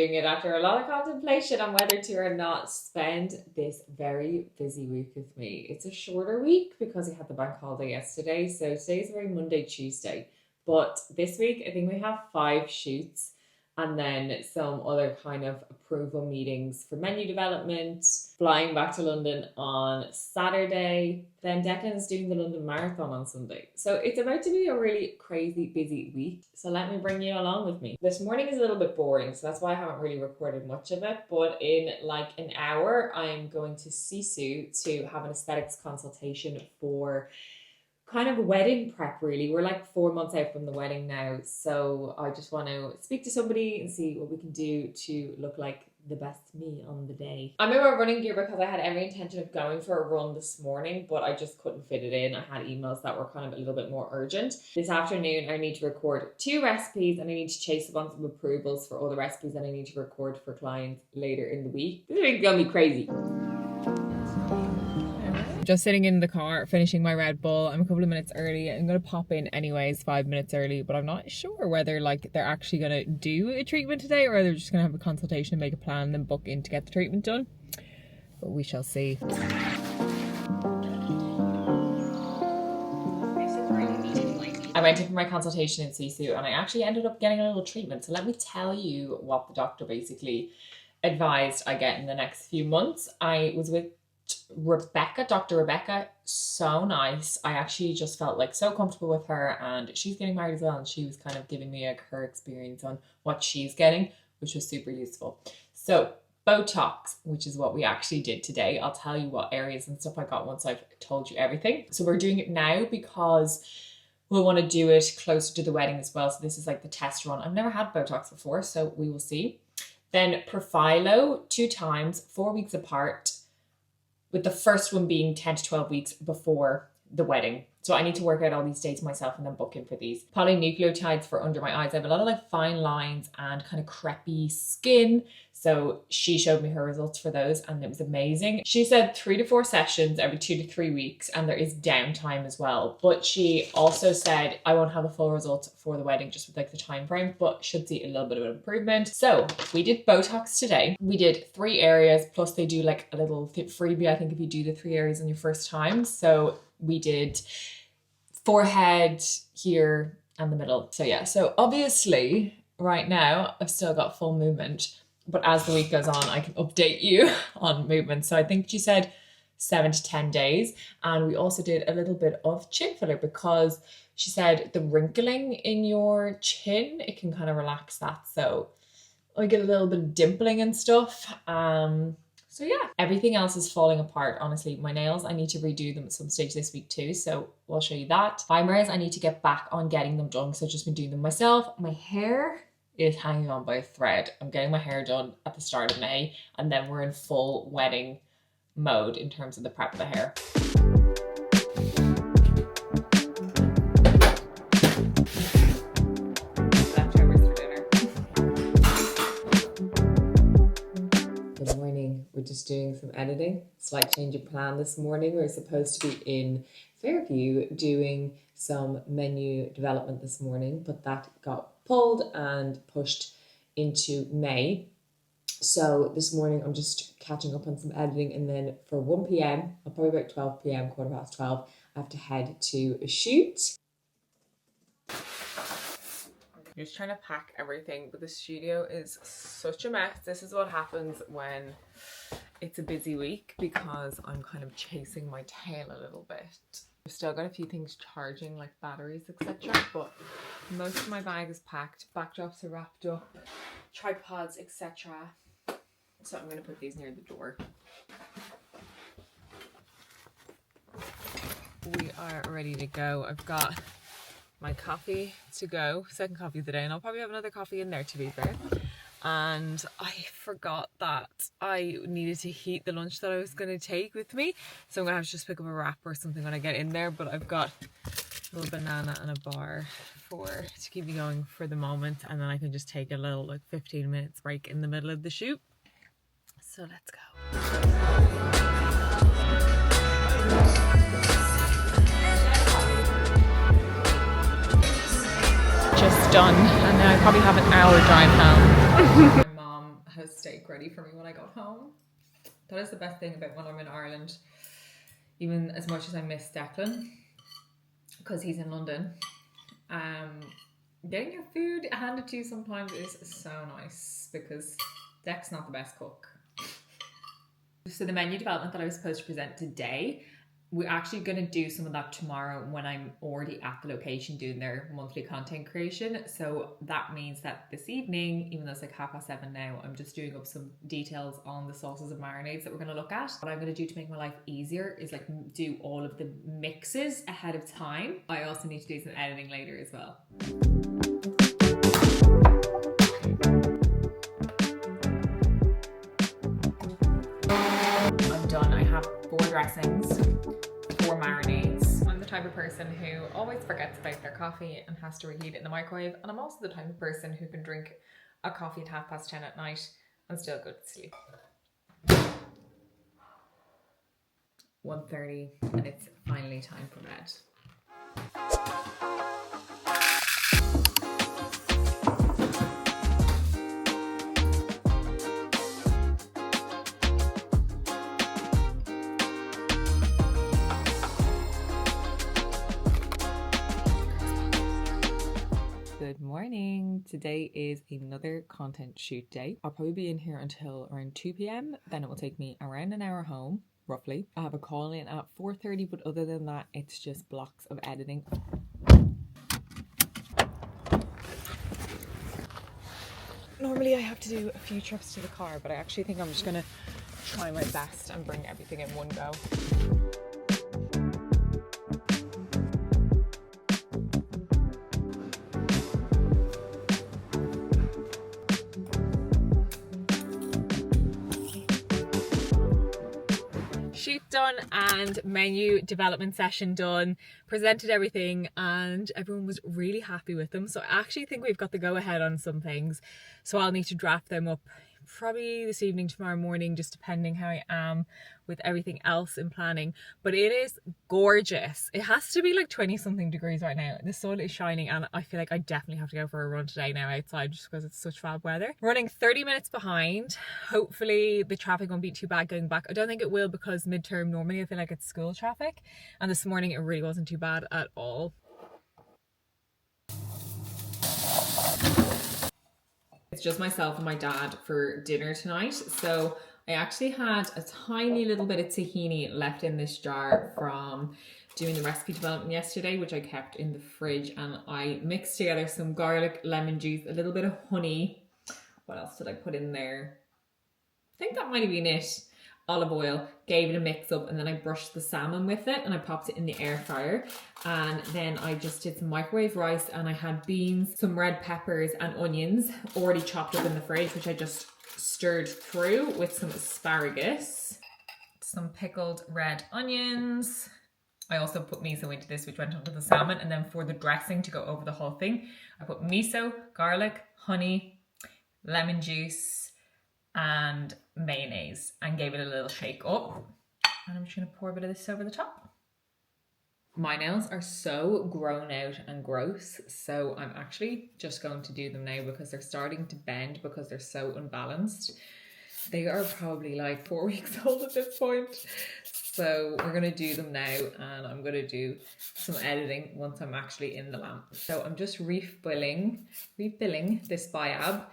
doing it after a lot of contemplation on whether to or not spend this very busy week with me. It's a shorter week because we had the bank holiday yesterday. So today's very Monday, Tuesday. But this week, I think we have 5 shoots and then some other kind of approval meetings for menu development, flying back to London on Saturday. Then Declan's doing the London Marathon on Sunday. So it's about to be a really crazy busy week. So let me bring you along with me. This morning is a little bit boring, so that's why I haven't really recorded much of it. But in like an hour, I'm going to Sisu to have an aesthetics consultation for kind of wedding prep, really. We're like 4 months out from the wedding now, so I just want to speak to somebody and see what we can do to look like the best me on the day. I'm in my running gear because I had every intention of going for a run this morning, but I just couldn't fit it in. I had emails that were kind of a little bit more urgent. This afternoon I need to record 2 recipes and I need to chase up on some approvals for other recipes that I need to record for clients later in the week. This is gonna be crazy. Just sitting in the car, finishing my Red Bull. I'm a couple of minutes early. I'm going to pop in anyways, 5 minutes early, but I'm not sure whether like they're actually going to do a treatment today or they're just going to have a consultation and make a plan and then book in to get the treatment done. But we shall see. I went in for my consultation in Sisu and I actually ended up getting a little treatment. So let me tell you what the doctor basically advised I get in the next few months. I was with Dr. Rebecca, so nice. I actually just felt like so comfortable with her, and she's getting married as well, and she was kind of giving me like her experience on what she's getting, which was super useful. So botox, which is what we actually did today. I'll tell you what areas and stuff I got once I've told you everything. So we're doing it now because we'll want to do it closer to the wedding as well. So this is like the test run. I've never had botox before, so we will see. Then Profilo 2 times, 4 weeks apart, with the first one being 10 to 12 weeks before the wedding. So I need to work out all these dates myself and then book in for these. Polynucleotides for under my eyes. I have a lot of like fine lines and kind of crepey skin. So she showed me her results for those and it was amazing. She said 3 to 4 sessions every 2 to 3 weeks and there is downtime as well. But she also said I won't have the full results for the wedding just with like the time frame, but should see a little bit of an improvement. So we did Botox today. We did 3 areas plus they do like a little freebie, I think, if you do the 3 areas on your first time. So we did forehead, here and the middle. So yeah, so obviously right now I've still got full movement, but as the week goes on I can update you on movement. So I think she said 7 to 10 days. And we also did a little bit of chin filler because she said the wrinkling in your chin, it can kind of relax that. So I get a little bit of dimpling and stuff. So yeah, everything else is falling apart. Honestly, my nails, I need to redo them at some stage this week too. So we'll show you that. Eyebrows, I need to get back on getting them done. So I've just been doing them myself. My hair is hanging on by a thread. I'm getting my hair done at the start of May and then we're in full wedding mode in terms of the prep of the hair. We're just doing some editing, slight change of plan this morning. We were supposed to be in Fairview doing some menu development this morning, but that got pulled and pushed into May. So this morning I'm just catching up on some editing, and then for 1 p.m, or probably about 12 p.m, 12:15, I have to head to a shoot. I'm just trying to pack everything, but the studio is such a mess. This is what happens when it's a busy week because I'm kind of chasing my tail a little bit. I've still got a few things charging, like batteries, etc. But most of my bag is packed. Backdrops are wrapped up, tripods, etc. So I'm going to put these near the door. We are ready to go. I've got my coffee to go, second coffee of the day, and I'll probably have another coffee in there to be fair. And I forgot that I needed to heat the lunch that I was going to take with me, so I'm going to have to just pick up a wrap or something when I get in there. But I've got a little banana and a bar to keep me going for the moment, and then I can just take a little like 15 minutes break in the middle of the shoot. So let's go. Just done, and now I probably have an hour drive home. My mom his steak ready for me when I got home. That is the best thing about when I'm in Ireland, even as much as I miss Declan, because he's in London. Getting your food handed to you sometimes is so nice, because Dec's not the best cook. So the menu development that I was supposed to present today, we're actually going to do some of that tomorrow when I'm already at the location doing their monthly content creation. So that means that this evening, even though it's like 7:30 now, I'm just doing up some details on the sauces and marinades that we're going to look at. What I'm going to do to make my life easier is like do all of the mixes ahead of time. I also need to do some editing later as well. I'm done. I have 4 dressings, 4 marinades. I'm the type of person who always forgets about their coffee and has to reheat it in the microwave. And I'm also the type of person who can drink a coffee at 10:30 at night and still go to sleep. 1:30 and it's finally time for bed. Good morning. Today is another content shoot day. I'll probably be in here until around 2 p.m. Then it will take me around an hour home, roughly. I have a call in at 4:30, but other than that, it's just blocks of editing. Normally I have to do a few trips to the car, but I actually think I'm just going to try my best and bring everything in one go. Shoot done and menu development session done, presented everything and everyone was really happy with them. So I actually think we've got the go ahead on some things. So I'll need to draft them up probably this evening, tomorrow morning, just depending how I am with everything else in planning. But it is gorgeous. It has to be like 20 something degrees right now. The sun is shining and I feel like I definitely have to go for a run today now outside just because it's such fab weather. Running 30 minutes behind. Hopefully the traffic won't be too bad going back. I don't think it will because midterm normally I feel like it's school traffic, and this morning it really wasn't too bad at all. It's just myself and my dad for dinner tonight. So I actually had a tiny little bit of tahini left in this jar from doing the recipe development yesterday, which I kept in the fridge, and I mixed together some garlic, lemon juice, a little bit of honey. What else did I put in there? I think that might have been it. Olive oil, gave it a mix up, and then I brushed the salmon with it and I popped it in the air fryer. And then I just did some microwave rice, and I had beans, some red peppers and onions already chopped up in the fridge, which I just stirred through with some asparagus, some pickled red onions. I also put miso into this, which went onto the salmon. And then for the dressing to go over the whole thing, I put miso, garlic, honey, lemon juice, and mayonnaise, and gave it a little shake up. And I'm just gonna pour a bit of this over the top. My nails are so grown out and gross, so I'm actually just going to do them now because they're starting to bend because they're so unbalanced. They are probably like 4 weeks old at this point. So we're gonna do them now, and I'm gonna do some editing once I'm actually in the lamp. So I'm just refilling this biab.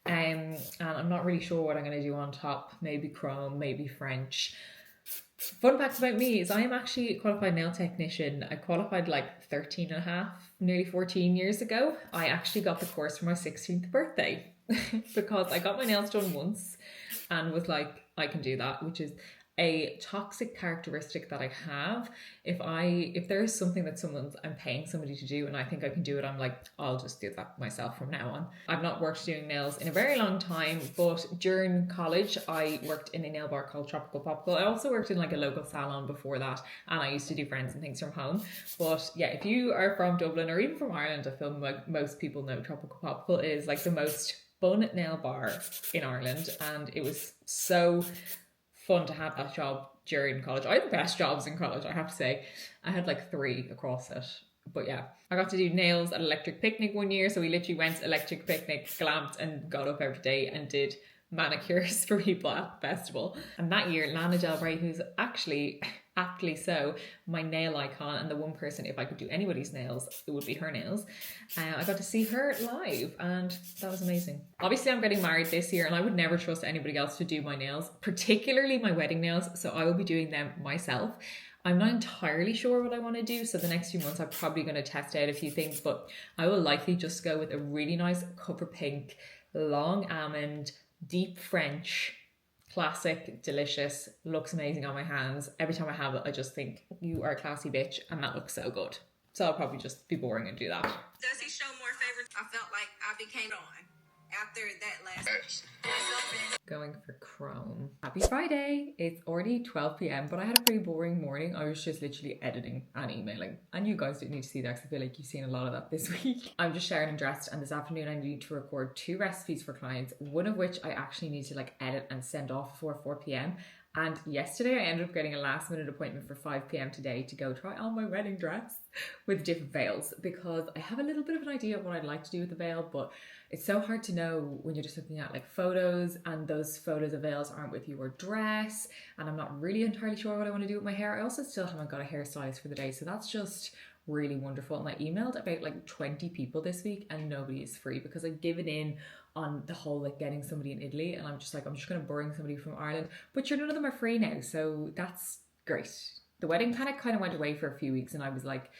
And I'm not really sure what I'm going to do on top. Maybe chrome, maybe French. Fun fact about me is I am actually a qualified nail technician. I qualified like 13 and a half, nearly 14 years ago. I actually got the course for my 16th birthday because I got my nails done once and was like, I can do that, which is a toxic characteristic that I have. If there's something that I'm paying somebody to do and I think I can do it, I'm like, I'll just do that myself from now on. I've not worked doing nails in a very long time, but during college I worked in a nail bar called Tropical Popical. I also worked in like a local salon before that, and I used to do friends and things from home. But yeah, if you are from Dublin or even from Ireland, I feel like most people know Tropical Popical is like the most fun nail bar in Ireland, and it was so fun to have that job during college. I had the best jobs in college, I have to say. I had like 3 across it. But yeah, I got to do nails at Electric Picnic one year. So we literally went to Electric Picnic, glamped, and got up every day and did manicures for people at the festival. And that year, Lana Del Rey, who's actually aptly so my nail icon and the one person, if I could do anybody's nails, it would be her nails. I got to see her live and that was amazing. Obviously I'm getting married this year and I would never trust anybody else to do my nails, particularly my wedding nails, so I will be doing them myself. I'm not entirely sure what I want to do, so the next few months I'm probably going to test out a few things, but I will likely just go with a really nice copper pink, long almond, deep French, classic, delicious, looks amazing on my hands. Every time I have it, I just think, you are a classy bitch, and that looks so good. So I'll probably just be boring and do that. Does he show more favorites? I felt like I became on after that last. Going for Chrome. Happy Friday! It's already 12 p.m, but I had a pretty boring morning. I was just literally editing and emailing. And you guys didn't need to see that because I feel like you've seen a lot of that this week. I'm just showered and dressed, and this afternoon I need to record 2 recipes for clients, one of which I actually need to like edit and send off before 4 p.m. And yesterday I ended up getting a last minute appointment for 5 p.m. today to go try on my wedding dress with different veils, because I have a little bit of an idea of what I'd like to do with the veil, but it's so hard to know when you're just looking at like photos and those photos of veils aren't with your dress, and I'm not really entirely sure what I want to do with my hair. I also still haven't got a hairstylist for the day, so that's just really wonderful. And I emailed about like 20 people this week and nobody is free because I've given in on the whole like getting somebody in Italy, and I'm just like, I'm just going to bring somebody from Ireland, but none of them are free now, so that's great. The wedding panic kind of went away for a few weeks and I was like,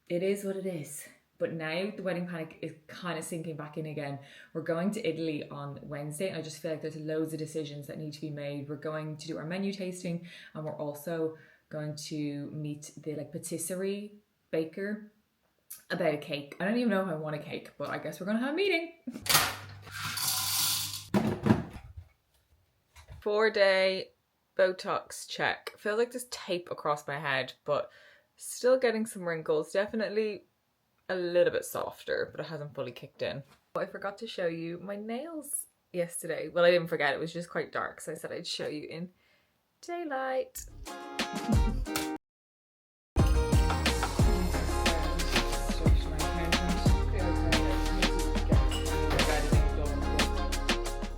it is what it is. But now the wedding panic is kind of sinking back in again. We're going to Italy on Wednesday and I just feel like there's loads of decisions that need to be made. We're going to do our menu tasting and we're also going to meet the like patisserie baker about a cake. I don't even know if I want a cake, but I guess we're gonna have a meeting. 4-day botox check. Feels like there's tape across my head, but still getting some wrinkles. Definitely a little bit softer, but it hasn't fully kicked in. I forgot to show you my nails yesterday. Well, I didn't forget, it was just quite dark, so I said I'd show you in daylight.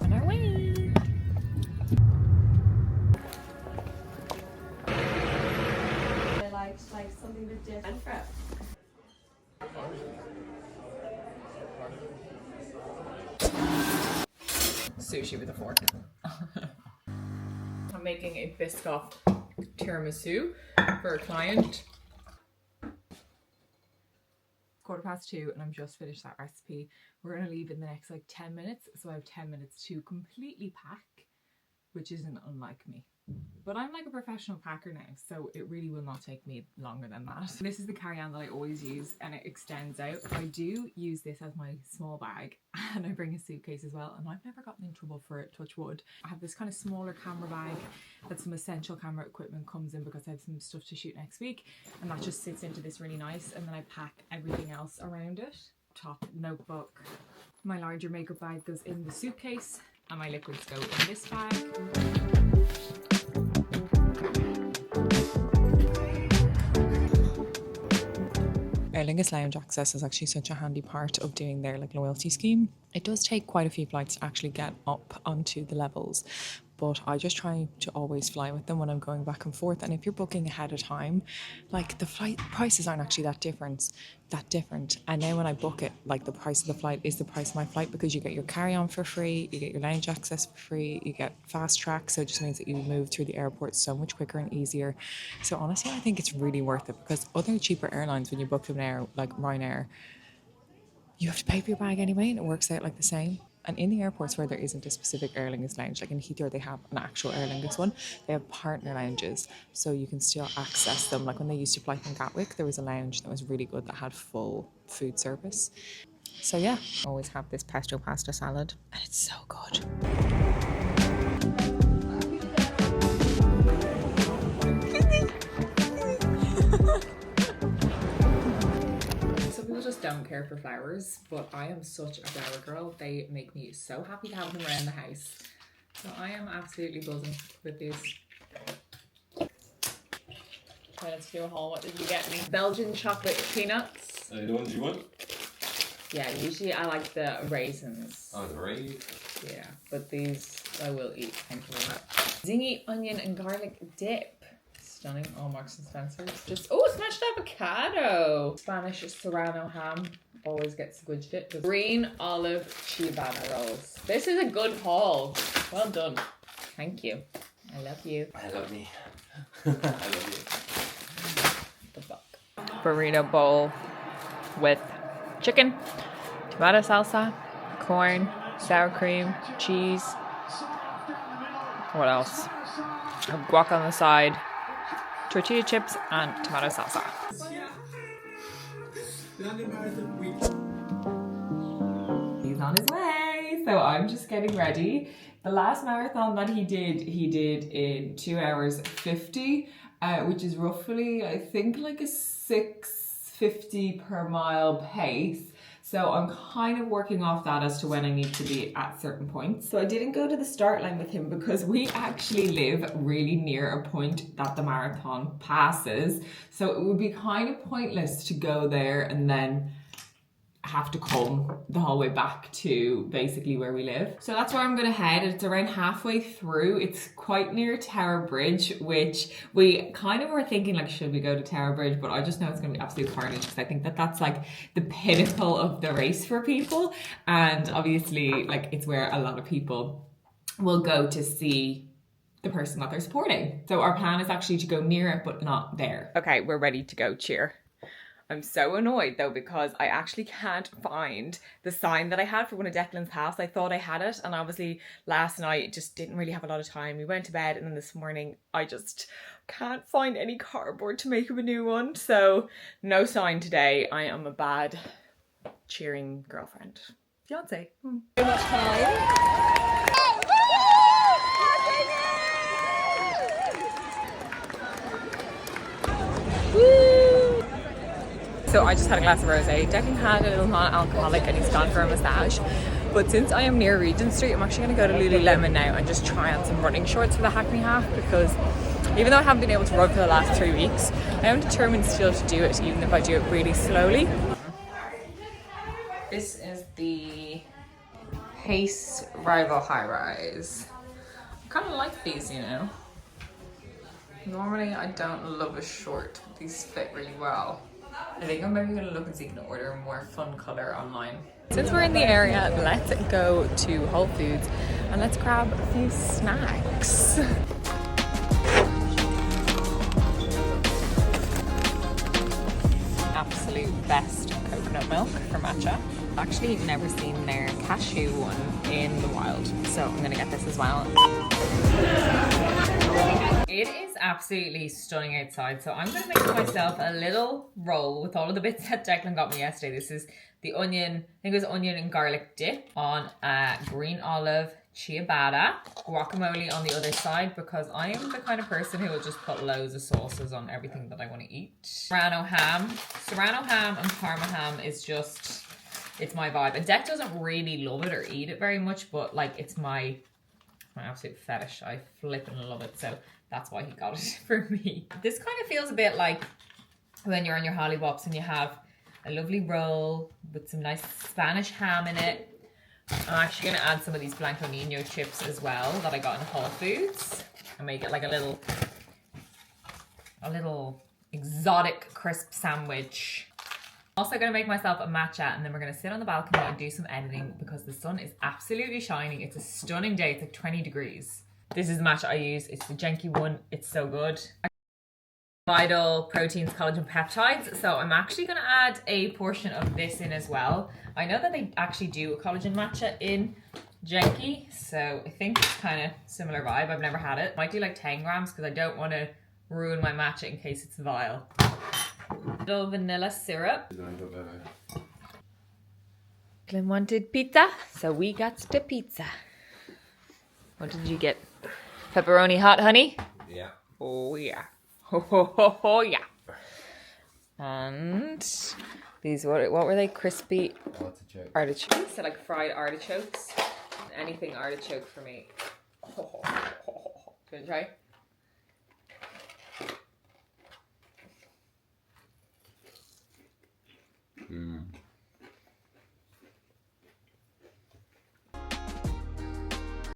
On our way. I like something that's different. Sushi with a fork. I'm making a Biscoff tiramisu for a client. 2:15 and I'm just finished that recipe. We're gonna leave in the next like 10 minutes, so I have 10 minutes to completely pack, which isn't unlike me. But I'm like a professional packer now, so it really will not take me longer than that. This is the carry-on that I always use and it extends out. I do use this as my small bag and I bring a suitcase as well, and I've never gotten in trouble for it, touch wood. I have this kind of smaller camera bag that some essential camera equipment comes in because I have some stuff to shoot next week, and that just sits into this really nice, and then I pack everything else around it. Top notebook. My larger makeup bag goes in the suitcase and my liquids go in this bag. Aer Lingus Lounge Access is actually such a handy part of doing their like loyalty scheme. It does take quite a few flights to actually get up onto the levels, but I just try to always fly with them when I'm going back and forth. And if you're booking ahead of time, like the flight prices aren't actually that different. And now when I book it, like the price of the flight is the price of my flight, because you get your carry-on for free, you get your lounge access for free, you get fast track, so it just means that you move through the airport so much quicker and easier. So honestly, I think it's really worth it, because other cheaper airlines, when you book them now, like Ryanair, you have to pay for your bag anyway and it works out like the same. And in the airports where there isn't a specific Aer Lingus lounge, like in Heathrow they have an actual Aer Lingus one, they have partner lounges, so you can still access them. Like when they used to fly from Gatwick, there was a lounge that was really good that had full food service. So yeah, I always have this pesto pasta salad and it's so good. Just don't care for flowers, but I am such a flower girl. They make me so happy to have them around the house. So I am absolutely buzzing with these. Okay, let's do a haul. What did you get me? Belgian chocolate peanuts. The ones you want? Yeah, usually I like the raisins. Oh, the raisins? Yeah, but these I will eat. Thank you very much. Zingy onion and garlic dip. Stunning. Oh, Marks and Spencer. Just smashed avocado. Spanish serrano ham always gets a good fit. Green olive ciabatta rolls. This is a good haul. Well done. Thank you. I love you. I love me. I love you. The fuck. Burrito bowl with chicken, tomato salsa, corn, sour cream, cheese. What else? Guac on the side, tortilla chips, and tomato salsa. He's on his way, so I'm just getting ready. The last marathon that he did in 2 hours 50, which is roughly, I think, like a 6:50 per mile pace. So I'm kind of working off that as to when I need to be at certain points. So I didn't go to the start line with him because we actually live really near a point that the marathon passes. So it would be kind of pointless to go there and then have to come the whole way back to basically where we live. So that's where I'm gonna head. It's around halfway through. It's quite near Tower Bridge, which we kind of were thinking like, should we go to Tower Bridge? But I just know it's gonna be absolute carnage because I think that that's like the pinnacle of the race for people. And obviously like it's where a lot of people will go to see the person that they're supporting. So our plan is actually to go near it, but not there. Okay, we're ready to go. Cheer. I'm so annoyed though because I actually can't find the sign that I had for one of Declan's house. I thought I had it, and obviously last night just didn't really have a lot of time. We went to bed, and then this morning I just can't find any cardboard to make him a new one. So no sign today. I am a bad cheering girlfriend. Fiance. So much time. So I just had a glass of rosé. Declan had a little non-alcoholic and he's gone for a massage. But since I am near Regent Street, I'm actually going to go to Lululemon now and just try on some running shorts for the Hackney Half, because even though I haven't been able to run for the last 3 weeks, I am determined still to do it, even if I do it really slowly. This is the Pace Rival High Rise. I kind of like these, you know. Normally I don't love a short. These fit really well. I think I'm maybe going to look and see if I can order a more fun colour online. Since we're in the area, let's go to Whole Foods and let's grab a few snacks. Absolute best coconut milk for matcha. I've actually never seen their cashew one in the wild, so I'm going to get this as well. It is absolutely stunning outside, so I'm going to make myself a little roll with all of the bits that Declan got me yesterday. This is the onion, I think it was onion and garlic dip on green olive ciabatta, guacamole on the other side, because I am the kind of person who will just put loads of sauces on everything that I want to eat. Serrano ham and Parma ham is just, it's my vibe. And Dec doesn't really love it or eat it very much, but like it's my absolute fetish. I flippin' love it, so that's why he got it for me. This kind of feels a bit like when you're on your hollywops and you have a lovely roll with some nice Spanish ham in it. I'm actually going to add some of these Blanco Nino chips as well that I got in Whole Foods and make it like a little exotic crisp sandwich. Also going to make myself a matcha, and then we're going to sit on the balcony and do some editing because the sun is absolutely shining. It's a stunning day. It's like 20 degrees. This is the matcha I use. It's the Genki one. It's so good. Vital proteins, collagen, peptides. So I'm actually going to add a portion of this in as well. I know that they actually do a collagen matcha in Genki, so I think it's kind of similar vibe. I've never had it. Might do like 10 grams because I don't want to ruin my matcha in case it's vile. Little vanilla syrup. Glenn wanted pizza, so we got the pizza. What did you get? Pepperoni hot honey? Yeah. Oh yeah. Ho ho ho ho yeah. And these, what were they? Crispy artichokes. So like fried artichokes. Anything artichoke for me. Do you want to try?